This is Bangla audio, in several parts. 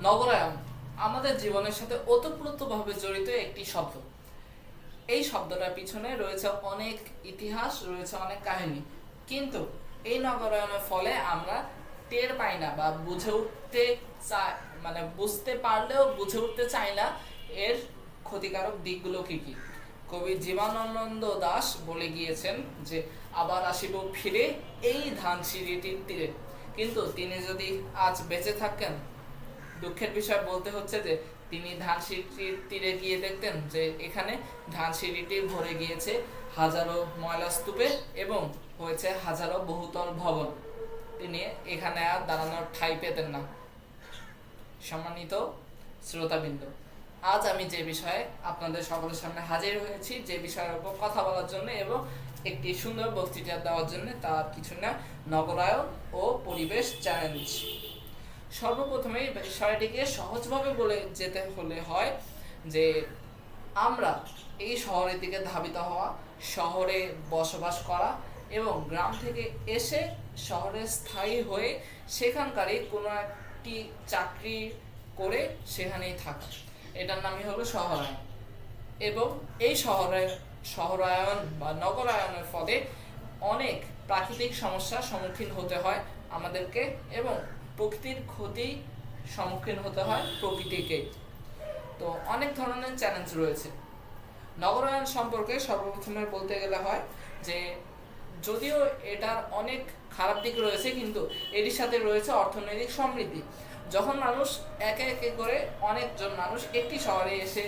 নগরায়ন আমাদের জীবনের সাথে ওতপ্রোতভাবে জড়িত একটি শব্দ। এই শব্দটার পিছনে রয়েছে অনেক ইতিহাস, রয়েছে অনেক কাহিনী। কিন্তু এই নগরায়নের ফলে আমরা টের পাই না বা বুঝে উঠতে বুঝতে পারলেও বুঝে উঠতে চাই না এর ক্ষতিকারক দিকগুলো কি কি। কবি জীবনানন্দ দাশ বলে গিয়েছেন যে আবার আসিব ফিরে এই ধানসিঁড়িটির তীরে। কিন্তু তিনি যদি আজ বেঁচে থাকেন, দুঃখের বিষয় বলতে হচ্ছে যে তিনি ধানসিঁড়িটির তীরে গিয়ে দেখতেন যে এখানে ধানসিঁড়িটি ভরে গিয়েছে হাজারো ময়লা স্তূপে এবং হয়েছে হাজারো বহুতল ভবন। তিনি এখানে আর দাঁড়ানোর ঠাঁই পেতেন না। সম্মানিত শ্রোতাবৃন্দ, আজ আমি যে বিষয়ে আপনাদের সকলের সামনে হাজির হয়েছি, যে বিষয়ের উপর কথা বলার জন্য এবং একটি সুন্দর বক্তৃতা দেওয়ার জন্য, তার কিছু না, নগরায়ন ও পরিবেশ চ্যালেঞ্জ। সর্বপ্রথমে বিষয়টিকে সহজভাবে বলে যেতে হলে হয় যে আমরা এই শহরের দিকে ধাবিত হওয়া, শহরে বসবাস করা এবং গ্রাম থেকে এসে শহরে স্থায়ী হয়ে সেখানকারই কোনো একটি চাকরি করে সেখানেই থাকা, এটার নামই হলো শহরায়ন। এবং এই শহরায়ন বা নগরায়নের ফলে অনেক প্রাকৃতিক সমস্যার সম্মুখীন হতে হয় আমাদেরকে এবং প্রকৃতির ক্ষতি সম্মুখীন হতে হয় প্রকৃতিকে। তো অনেক ধরনের চ্যালেঞ্জ রয়েছে নগরায়ন সম্পর্কে। সর্বপ্রথমে বলতে গেলে হয় যে যদিও এটার অনেক খারাপ দিক রয়েছে, কিন্তু এরই সাথে রয়েছে অর্থনৈতিক সমৃদ্ধি। যখন মানুষ একে একে করে অনেকজন মানুষ একটি শহরে এসে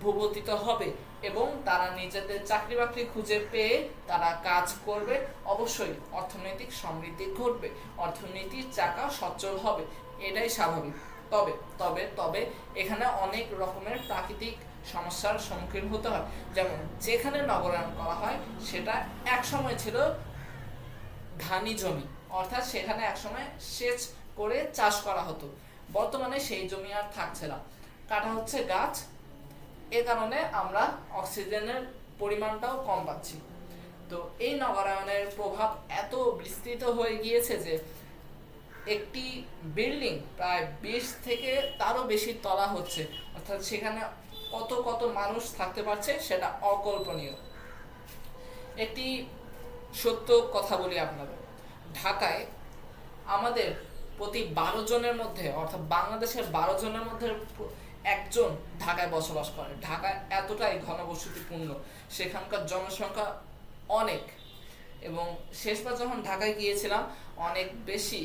ভূপতিত হবে এবং তারা নিজেদের চাকরি বাকরি খুঁজে পেয়ে তারা কাজ করবে, অবশ্যই অর্থনৈতিক সমৃদ্ধি ঘটবে, অর্থনীতির চাকা সচল হবে, এটাই স্বাভাবিক। তবে তবে তবে এখানে অনেক রকমের প্রাকৃতিক সমস্যার সম্মুখীন হতে হয়। যেমন যেখানে নগরায়ন করা হয় সেটা এক সময় ছিল ধানি জমি, অর্থাৎ সেখানে একসময় সেচ করে চাষ করা হতো। বর্তমানে সেই জমি আর থাকছে না, কাটা হচ্ছে গাছ। এ কারণে আমরা অক্সিজেনের পরিমাণটাও কম পাচ্ছি। তো এই নগরায়নের প্রভাব এত বিস্তৃত হয়ে গিয়েছে যে একটি বিল্ডিং প্রায় 20 থেকে তারও বেশি তলা হচ্ছে, অর্থাৎ সেখানে কত কত মানুষ থাকতে পারছে সেটা অকল্পনীয়। একটি সত্য কথা বলি আপনাদের, ঢাকায় আমাদের প্রতি 12 জনের মধ্যে, অর্থাৎ বাংলাদেশের 12 জনের মধ্যে একজন ঢাকায় বসবাস করে। ঢাকা এতটাই ঘনবসতিপূর্ণ, সেখানকার জনসংখ্যা অনেক। এবং শেষবার যখন ঢাকায় গিয়েছিলাম অনেক বেশি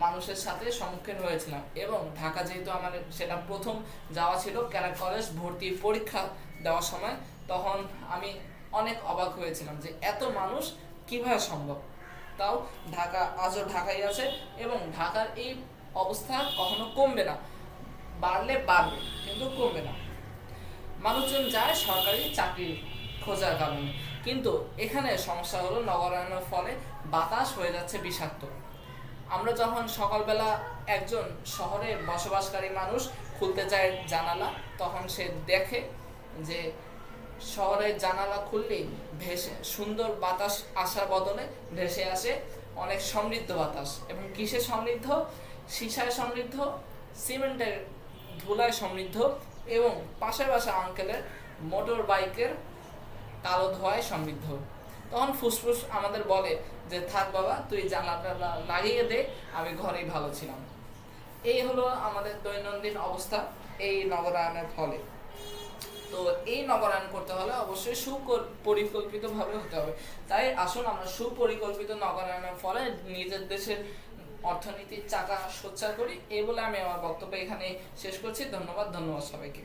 মানুষের সাথে সম্মুখীন হয়েছিলাম। এবং ঢাকা যেহেতু আমার সেটা প্রথম যাওয়া ছিল ক্যারাক কলেজ ভর্তি পরীক্ষা দেওয়ার সময়, তখন আমি অনেক অবাক হয়েছিলাম যে এত মানুষ কিভাবে সম্ভব। তাও ঢাকা আজও ঢাকাই আছে এবং ঢাকার এই অবস্থা কখনো কমবে না, বাড়লে বাড়বে কিন্তু কমবে না। মানুষজন যায় সরকারি চাকরি খোঁজার কারণে, কিন্তু এখানে সমস্যা হলো নগরায়নের ফলে বাতাস হয়ে যাচ্ছে বিষাক্ত। আমরা যখন সকালবেলা একজন শহরে বসবাসকারী মানুষ খুলতে যায় জানালা, তখন সে দেখে যে শহরের জানালা খুললেই ভেসে সুন্দর বাতাস আসার বদলে ভেসে আসে অনেক সমৃদ্ধ বাতাস। এবং কিসে সমৃদ্ধ? সীসায় সমৃদ্ধ, সিমেন্টের ধুলায় সমৃদ্ধ এবং পাশের বাসা আঙ্কেলের মোটর বাইকের কালো ধোঁয়ায় সমৃদ্ধ। তখন ফুসফুস আমাদের বলে যে থাক বাবা, তুই জানালাটা লাগিয়ে দে, আমি ঘরেই ভালো ছিলাম। এই হলো আমাদের দৈনন্দিন অবস্থা এই নগরায়নের ফলে। তো এই নগরায়ন করতে হলে অবশ্যই সুপরিকল্পিতভাবে হতে হবে। তাই আসুন আমরা সুপরিকল্পিত নগরায়নের ফলে নিজের দেশের অর্থনীতির চাকা সোচ্চার করি। এই বলে আমি আমার বক্তব্য এখানে শেষ করছি। ধন্যবাদ সবাইকে।